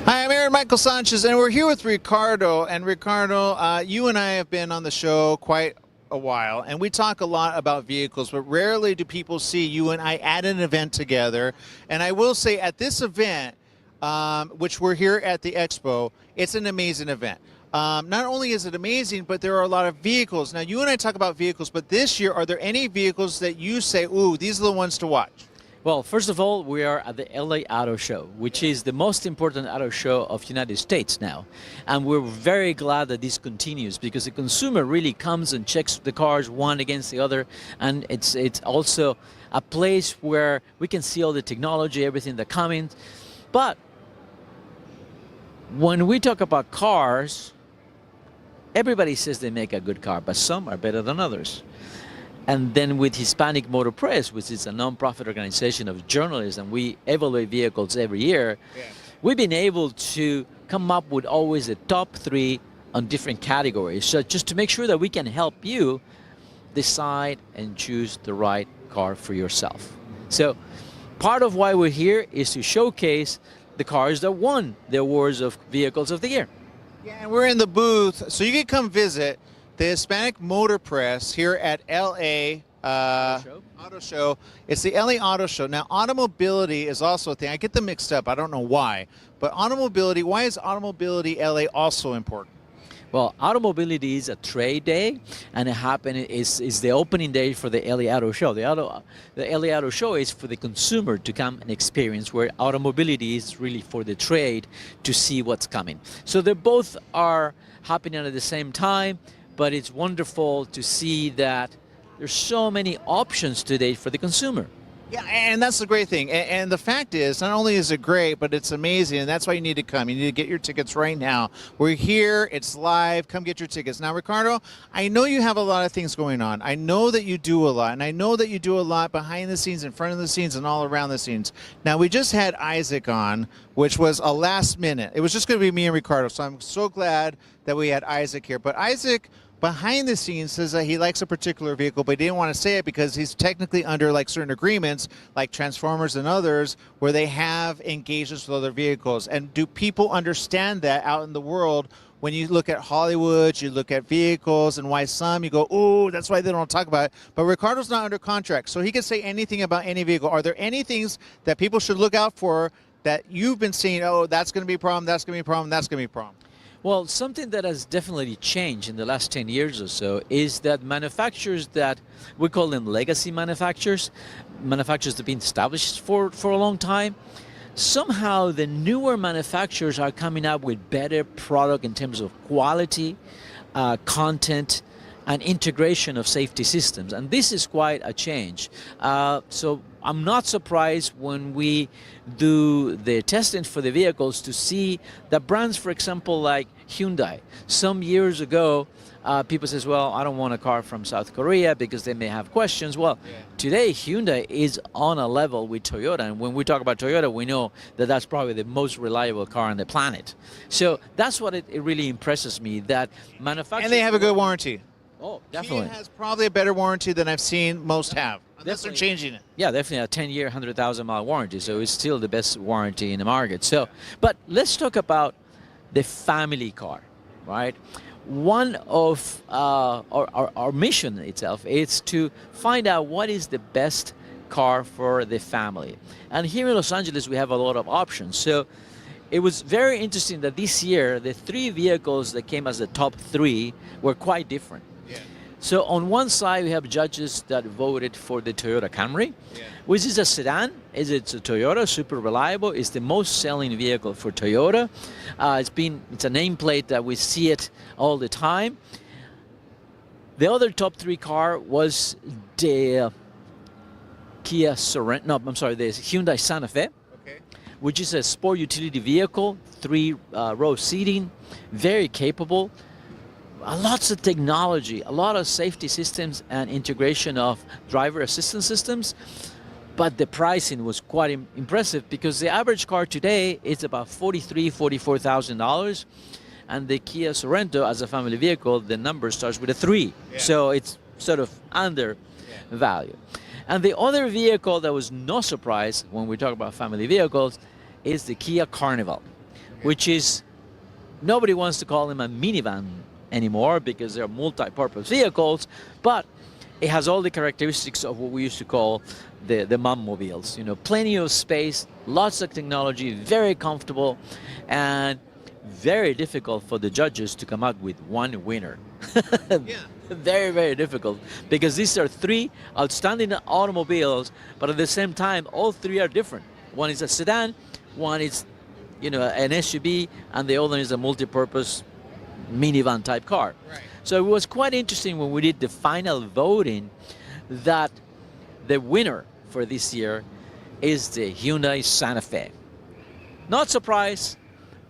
Hi, I'm Aaron Michael Sanchez, and we're here with Ricardo. And Ricardo, you and I have been on the show quite a while, and we talk a lot about vehicles, but rarely do people see you and I at an event together. And I will say, at this event, which we're here at the expo, it's an amazing event. Not only is it amazing, but there are a lot of vehicles. Now, you and I talk about vehicles, but this year, are there any vehicles that you say, ooh, these are the ones to watch? Well, first of all, we are at the LA Auto Show, which is the most important auto show of United States now. And we're very glad that this continues because the consumer really comes and checks the cars one against the other. And it's also a place where we can see all the technology, everything that comes. But when we talk about cars, everybody says they make a good car, but some are better than others. And then with Hispanic Motor Press, which is a non-profit organization of journalists, and we evaluate vehicles every year, we've been able to come up with always the top 3 on different categories. So just to make sure that we can help you decide and choose the right car for yourself. So part of why we're here is to showcase the cars that won the awards of Vehicles of the Year. Yeah, and we're in the booth, so you can come visit the Hispanic Motor Press here at LA Auto Show. It's the LA Auto Show. Now, automobility is also a thing. I get them mixed up. I don't know why. But automobility, why is Automobility LA also important? Well, Automobility is a trade day, and it is the opening day for the LA Auto Show. The LA Auto Show is for the consumer to come and experience, where Automobility is really for the trade to see what's coming. So they both are happening at the same time. But it's wonderful to see that there's so many options today for the consumer. Yeah, and that's the great thing. And the fact is, not only is it great, but it's amazing, and that's why you need to come. You need to get your tickets right now. We're here. It's live. Come get your tickets. Now, Ricardo, I know you have a lot of things going on. I know that you do a lot, and I know that you do a lot behind the scenes, in front of the scenes, and all around the scenes. Now, we just had Isaac on, which was a last minute. It was just going to be me and Ricardo, so I'm so glad that we had Isaac here. But Isaac, behind the scenes, says that he likes a particular vehicle, but he didn't want to say it because he's technically under like certain agreements, like Transformers and others, where they have engagements with other vehicles. And do people understand that out in the world when you look at Hollywood, you look at vehicles, and why some you go, oh, that's why they don't talk about it. But Ricardo's not under contract, so he can say anything about any vehicle. Are there any things that people should look out for that you've been seeing, oh, that's going to be a problem, that's going to be a problem, that's going to be a problem? Well, something that has definitely changed in the last 10 years or so is that manufacturers that we call them legacy manufacturers that have been established for a long time, somehow the newer manufacturers are coming up with better product in terms of quality, content, and integration of safety systems. And this is quite a change. So I'm not surprised when we do the testing for the vehicles to see that brands, for example, like Hyundai. Some years ago, people says, well, I don't want a car from South Korea because they may have questions. Well, today Hyundai is on a level with Toyota. And when we talk about Toyota, we know that that's probably the most reliable car on the planet. So that's what it really impresses me, that manufacturers... And they have a good warranty. Oh, definitely. Kia has probably a better warranty than I've seen most have, unless they're changing it. Yeah, definitely a 10-year, 100,000-mile warranty, so it's still the best warranty in the market. So, but let's talk about the family car, right? One of our mission itself is to find out what is the best car for the family. And here in Los Angeles, we have a lot of options. So it was very interesting that this year, the 3 vehicles that came as the top 3 were quite different. So on one side, we have judges that voted for the Toyota Camry, which is a sedan. It's a Toyota, super reliable. It's the most selling vehicle for Toyota. It's a nameplate that we see it all the time. The other top 3 car was the Kia Sorento. No, I'm sorry, the Hyundai Santa Fe, which is a sport utility vehicle, 3-row seating, very capable. Lots of technology, a lot of safety systems and integration of driver assistance systems, but the pricing was quite impressive because the average car today is about $44,000, and the Kia Sorento as a family vehicle, the number starts with a 3, so it's sort of under value. And the other vehicle that was no surprise when we talk about family vehicles is the Kia Carnival. which is nobody wants to call them a minivan anymore because they're multi-purpose vehicles, but it has all the characteristics of what we used to call the mom mobiles. You know, plenty of space, lots of technology, very comfortable, and very difficult for the judges to come out with one winner. Yeah. Very, very difficult, because these are three outstanding automobiles, but at the same time, all three are different. One is a sedan, one is, you know, an SUV, and the other is a multi-purpose minivan type car. Right. So it was quite interesting when we did the final voting that the winner for this year is the Hyundai Santa Fe. Not surprised,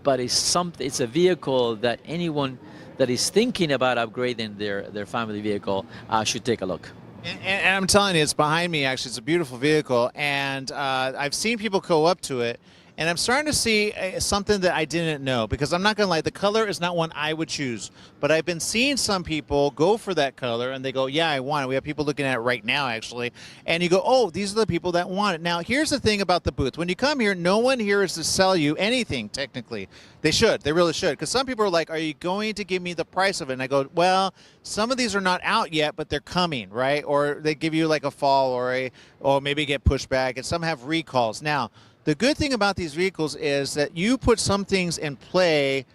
but it's a vehicle that anyone that is thinking about upgrading their family vehicle should take a look. And I'm telling you, it's behind me, actually. It's a beautiful vehicle. And I've seen people go up to it. And I'm starting to see something that I didn't know, because I'm not going to lie, the color is not one I would choose. But I've been seeing some people go for that color, and they go, yeah, I want it. We have people looking at it right now, actually. And you go, oh, these are the people that want it. Now, here's the thing about the booth. When you come here, no one here is to sell you anything, technically. They should. They really should. Because some people are like, are you going to give me the price of it? And I go, well, some of these are not out yet, but they're coming, right? Or they give you like a fall or maybe get pushed back. And some have recalls. Now, the good thing about these vehicles is that you put some things in play,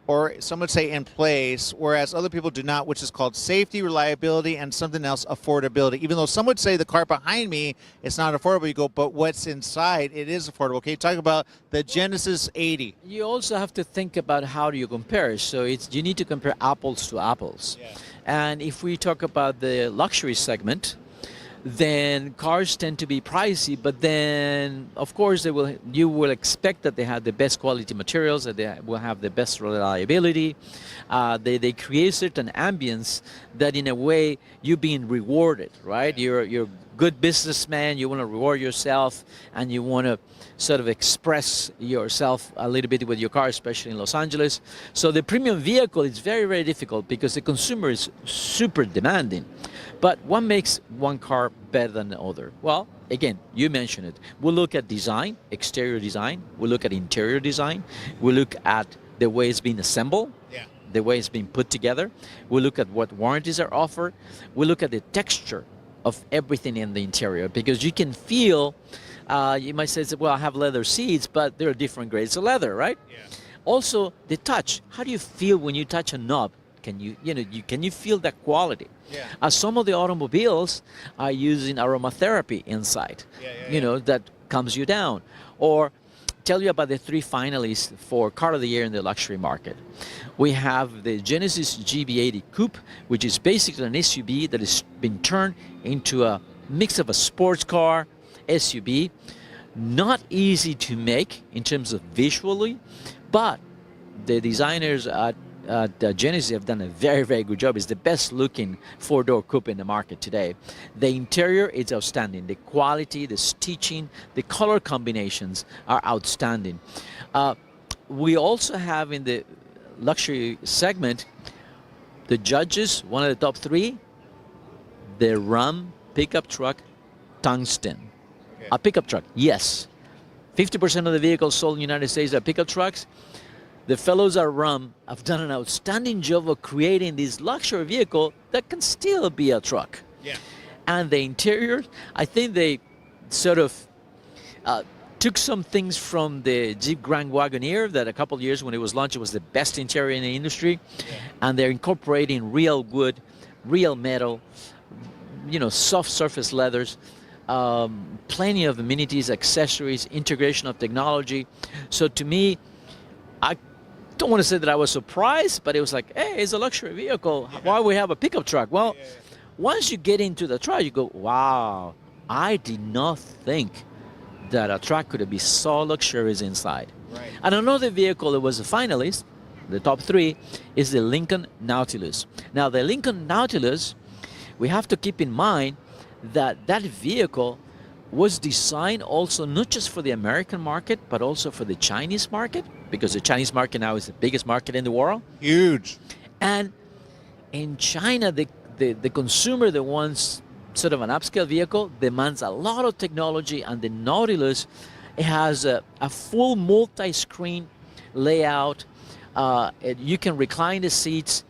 or some would say in place, whereas other people do not, which is called safety, reliability, and something else, affordability. Even though some would say the car behind me is not affordable, you go, but what's inside, it is affordable. Okay, talk about the Genesis 80. You also have to think about how do you compare. So you need to compare apples to apples. Yeah. And if we talk about the luxury segment, then cars tend to be pricey, but then of course you will expect that they have the best quality materials, that they will have the best reliability. They create certain ambience that in a way you're being rewarded, right? Yeah. You're a good businessman, you want to reward yourself, and you want to sort of express yourself a little bit with your car, especially in Los Angeles. So the premium vehicle is very, very difficult because the consumer is super demanding. But what makes one car better than the other? Well, again, you mentioned it. We look at design, exterior design. We look at interior design. We look at the way it's being assembled, Yeah. the way it's being put together. We look at what warranties are offered. We look at the texture of everything in the interior, because you can feel, you might say, well, I have leather seats, but there are different grades of leather, right? Yeah. Also, the touch. How do you feel when you touch a knob? Can you feel that quality? Yeah. Some of the automobiles are using aromatherapy inside, that calms you down. Or tell you about the three finalists for Car of the Year in the luxury market. We have the Genesis GB80 Coupe, which is basically an SUV that has been turned into a mix of a sports car, SUV. Not easy to make in terms of visually, but the designers at Genesis have done a very, very good job. It's the best looking four-door coupe in the market today. The interior is outstanding. The quality, the stitching, the color combinations are outstanding. We also have in the luxury segment, the judges, one of the top three, the Ram pickup truck Tungsten. Okay. A pickup truck, yes. 50% of the vehicles sold in the United States are pickup trucks. The fellows at Ram have done an outstanding job of creating this luxury vehicle that can still be a truck. Yeah. And the interior, I think they sort of took some things from the Jeep Grand Wagoneer that a couple of years when it was launched, it was the best interior in the industry. Yeah. And they're incorporating real wood, real metal, soft surface leathers, plenty of amenities, accessories, integration of technology. So to me, I don't want to say that I was surprised, but it was like, hey, it's a luxury vehicle. Yeah. Why we have a pickup truck? Well, Yeah. once you get into the truck, you go, wow, I did not think that a truck could be so luxurious inside. Right. And another vehicle that was a finalist, the top three, is the Lincoln Nautilus. Now, the Lincoln Nautilus, we have to keep in mind that that vehicle was designed also not just for the American market, but also for the Chinese market, because the Chinese market now is the biggest market in the world. Huge. And in China, the consumer that wants sort of an upscale vehicle demands a lot of technology, and the Nautilus, it has a full multi-screen layout. You can recline the seats,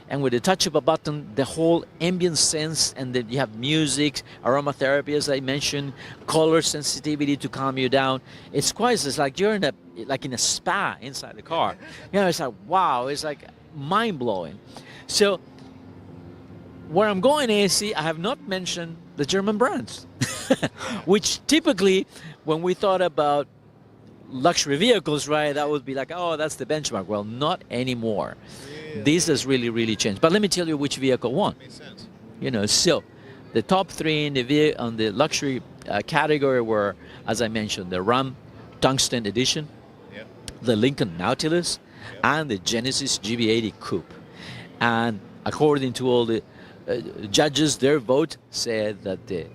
and with the touch of a button, the whole ambient sense, and then you have music, aromatherapy, as I mentioned, color sensitivity to calm you down. It's like you're in a spa inside the car. It's like, wow, it's like mind blowing. So where I'm going, AC, I have not mentioned the German brands, which typically, when we thought about luxury vehicles, right, that would be like, oh, that's the benchmark. Well, not anymore. This has really changed. But let me tell you which vehicle won. Makes sense. So the top three in the luxury category were, as I mentioned, the Ram Tungsten Edition, Yep. the Lincoln Nautilus, and the Genesis GB80 Coupe. And according to all the judges, their vote said that the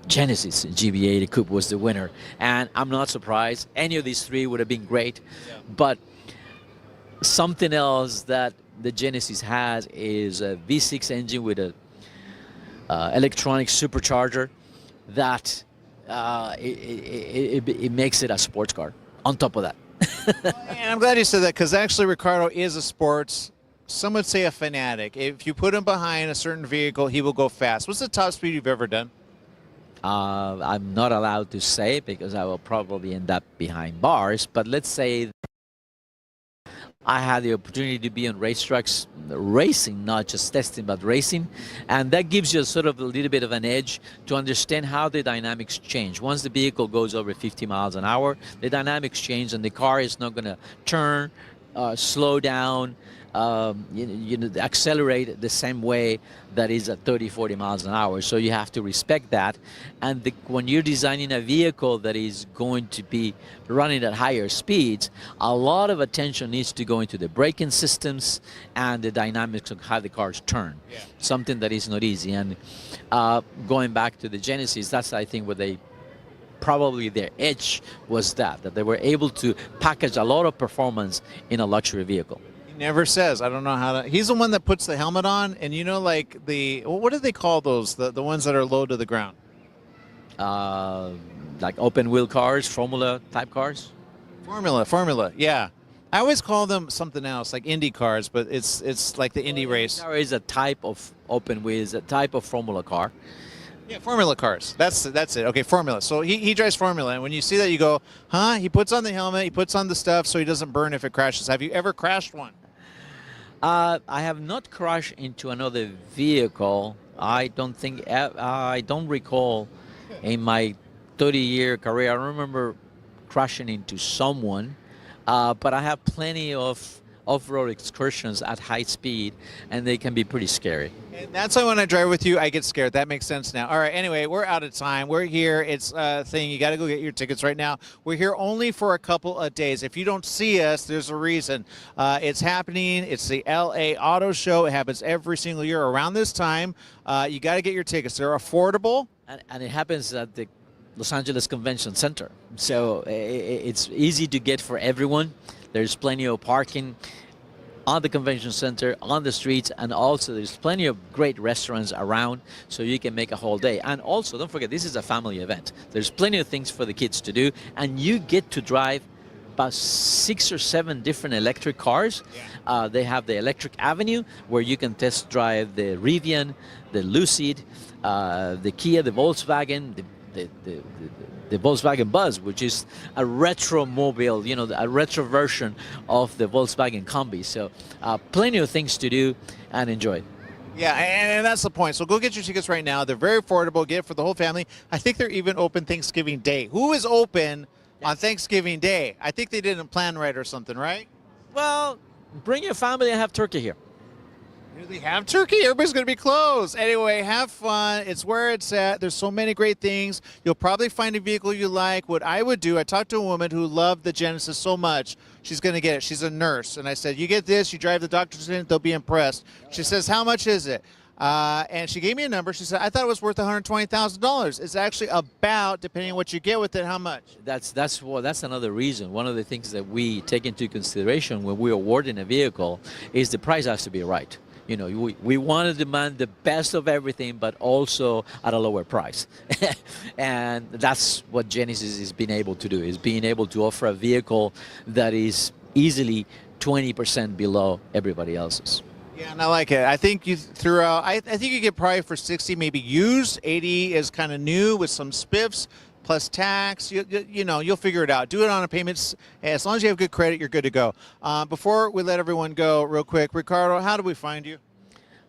Genesis GB80 Coupe was the winner. And I'm not surprised. Any of these three would have been great. Yeah. But something else that the Genesis has is a V6 engine with a electronic supercharger that it makes it a sports car on top of that. And I'm glad you said that, because actually Ricardo is a sports, some would say a fanatic. If you put him behind a certain vehicle, he will go fast. What's the top speed you've ever done? I'm not allowed to say because I will probably end up behind bars, but let's say I had the opportunity to be on racetracks racing, not just testing, but racing. And that gives you sort of a little bit of an edge to understand how the dynamics change. Once the vehicle goes over 50 miles an hour, the dynamics change and the car is not going to turn, slow down, accelerate the same way that is at 30, 40 miles an hour. So you have to respect that. And when you're designing a vehicle that is going to be running at higher speeds, a lot of attention needs to go into the braking systems and the dynamics of how the cars turn. Yeah. Something that is not easy. And going back to the Genesis, that's, I think, what they probably their edge was that they were able to package a lot of performance in a luxury vehicle. Never says. I don't know how to. He's the one that puts the helmet on, and like what do they call those? The ones that are low to the ground. Like open wheel cars, Formula type cars. Formula. Yeah, I always call them something else, like Indy cars, but it's like the Indy race. There is a type of open wheels, a type of Formula car. Yeah, Formula cars. That's it. Okay, Formula. So he drives Formula, and when you see that, you go, huh? He puts on the helmet, he puts on the stuff so he doesn't burn if it crashes. Have you ever crashed one? I have not crashed into another vehicle. I don't recall in my 30-year career. I don't remember crashing into someone, but I have plenty of off-road excursions at high speed, and they can be pretty scary. And that's why when I drive with you, I get scared. That makes sense now. All right, anyway, we're out of time. We're here. It's a thing. You got to go get your tickets right now. We're here only for a couple of days. If you don't see us, there's a reason. It's happening. It's the LA Auto Show. It happens every single year around this time. You got to get your tickets. They're affordable. And it happens at the Los Angeles Convention Center. So it's easy to get for everyone. There's plenty of parking on the convention center, on the streets, and also there's plenty of great restaurants around, so you can make a whole day. And also, don't forget, this is a family event. There's plenty of things for the kids to do, and you get to drive about 6 or 7 different electric cars. They have the Electric Avenue, where you can test drive the Rivian, the Lucid, the Kia, the Volkswagen, the Volkswagen Buzz, which is a retro mobile, a retro version of the Volkswagen Combi. So plenty of things to do and enjoy. Yeah, and that's the point. So go get your tickets right now. They're very affordable. Get it for the whole family. I think they're even open Thanksgiving Day. Who is open on Thanksgiving Day? I think they didn't plan right or something, right? Well, bring your family and have turkey here. Do they have turkey? Everybody's going to be closed. Anyway, have fun. It's where it's at. There's so many great things. You'll probably find a vehicle you like. What I would do, I talked to a woman who loved the Genesis so much. She's going to get it. She's a nurse. And I said, you get this, you drive the doctors in it, they'll be impressed. She says, how much is it? And she gave me a number. She said, I thought it was worth $120,000. It's actually about, depending on what you get with it, how much? That's another reason. One of the things that we take into consideration when we're awarding a vehicle is the price has to be right. We want to demand the best of everything, but also at a lower price. And that's what Genesis is being able to do, is being able to offer a vehicle that is easily 20% below everybody else's. Yeah, and I like it. I think you threw out. I think you get probably for 60, maybe used. 80 is kind of new with some spiffs plus tax. You know, you'll figure it out. Do it on a payments. As long as you have good credit, you're good to go. Before we let everyone go, real quick, Ricardo, how do we find you?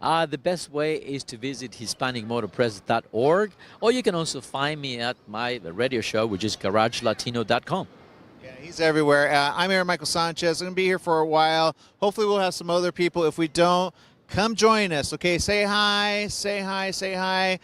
The best way is to visit HispanicMotorPress.org, or you can also find me at my radio show, which is GarageLatino.com. Yeah, he's everywhere. I'm Aaron Michael Sanchez. I'm going to be here for a while. Hopefully we'll have some other people. If we don't, come join us, okay? Say hi, say hi, say hi.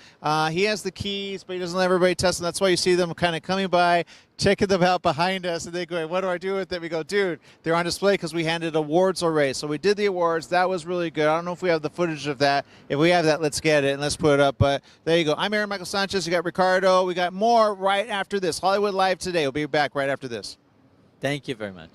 He has the keys, but he doesn't let everybody test them. That's why you see them kind of coming by, checking them out behind us, and they go, what do I do with them? We go, dude, they're on display because we handed awards already. So we did the awards. That was really good. I don't know if we have the footage of that. If we have that, let's get it and let's put it up. But there you go. I'm Aaron Michael Sanchez. You got Ricardo. We got more right after this. Hollywood Live Today. We'll be back right after this. Thank you very much.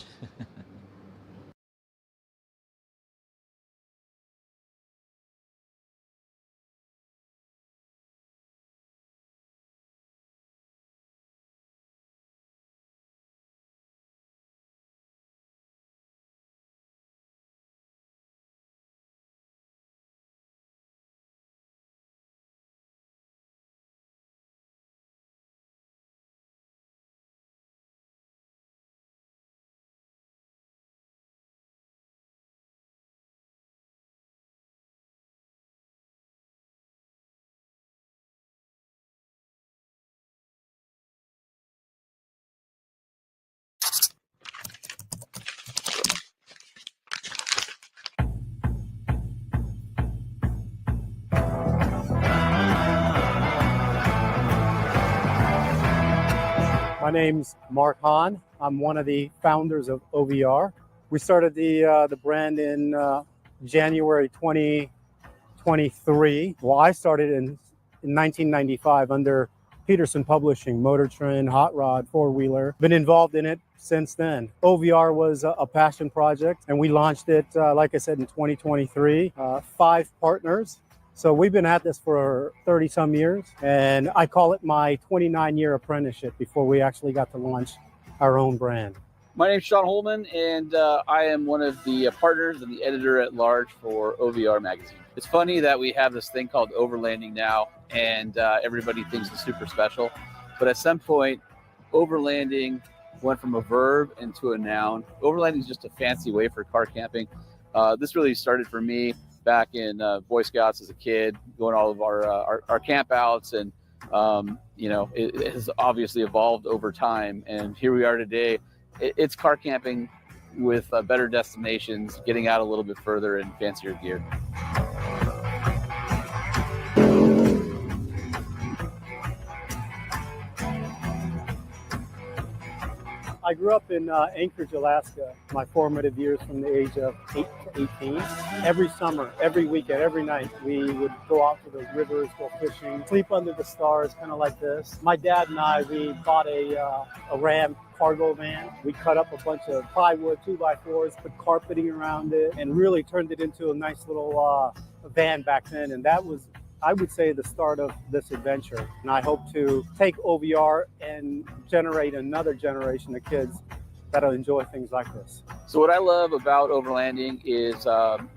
My name's Mark Hahn. I'm one of the founders of OVR. We started the brand in January 2023. Well, I started in 1995 under Peterson Publishing, Motor Trend, Hot Rod, four-wheeler. Been involved in it since then. OVR was a passion project, and we launched it, like I said, in 2023. 5 partners. So we've been at this for 30 some years, and I call it my 29-year apprenticeship before we actually got to launch our own brand. My name's Sean Holman, and I am one of the partners and the editor at large for OVR magazine. It's funny that we have this thing called overlanding now, and everybody thinks it's super special. But at some point, overlanding went from a verb into a noun. Overlanding is just a fancy way for car camping. This really started for me back in Boy Scouts as a kid, going all of our camp outs, and you know, it has obviously evolved over time, and here we are today. It's car camping with better destinations, getting out a little bit further and fancier gear. I grew up in Anchorage, Alaska, my formative years from the age of 8 to 18. Every summer, every weekend, every night, we would go out to the rivers, go fishing, sleep under the stars, kind of like this. My dad and I, we bought a Ram cargo van. We cut up a bunch of plywood, 2x4s, put carpeting around it, and really turned it into a nice little van back then. And that was, I would say, the start of this adventure. And I hope to take OVR and generate another generation of kids that'll enjoy things like this. So what I love about overlanding is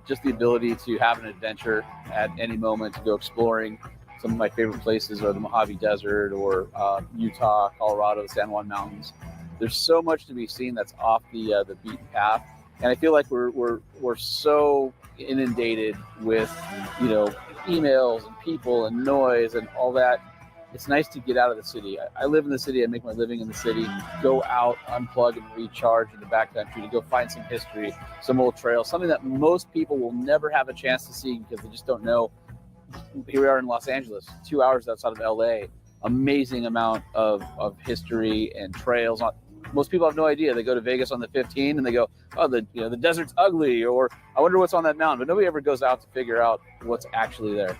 just the ability to have an adventure at any moment, to go exploring. Some of my favorite places are the Mojave Desert or Utah, Colorado, the San Juan Mountains. There's so much to be seen that's off the beaten path. And I feel like we're so inundated with, you know, emails and people and noise and all that. It's nice to get out of the city. I live in the city. I make my living in the city. Go out, unplug, and recharge in the backcountry to go find some history, some old trails, something that most people will never have a chance to see because they just don't know. Here we are in Los Angeles, 2 hours outside of LA. Amazing amount of history and trails. Most people have no idea. They go to Vegas on the 15 and they go, oh, the desert's ugly, or I wonder what's on that mountain. But nobody ever goes out to figure out what's actually there.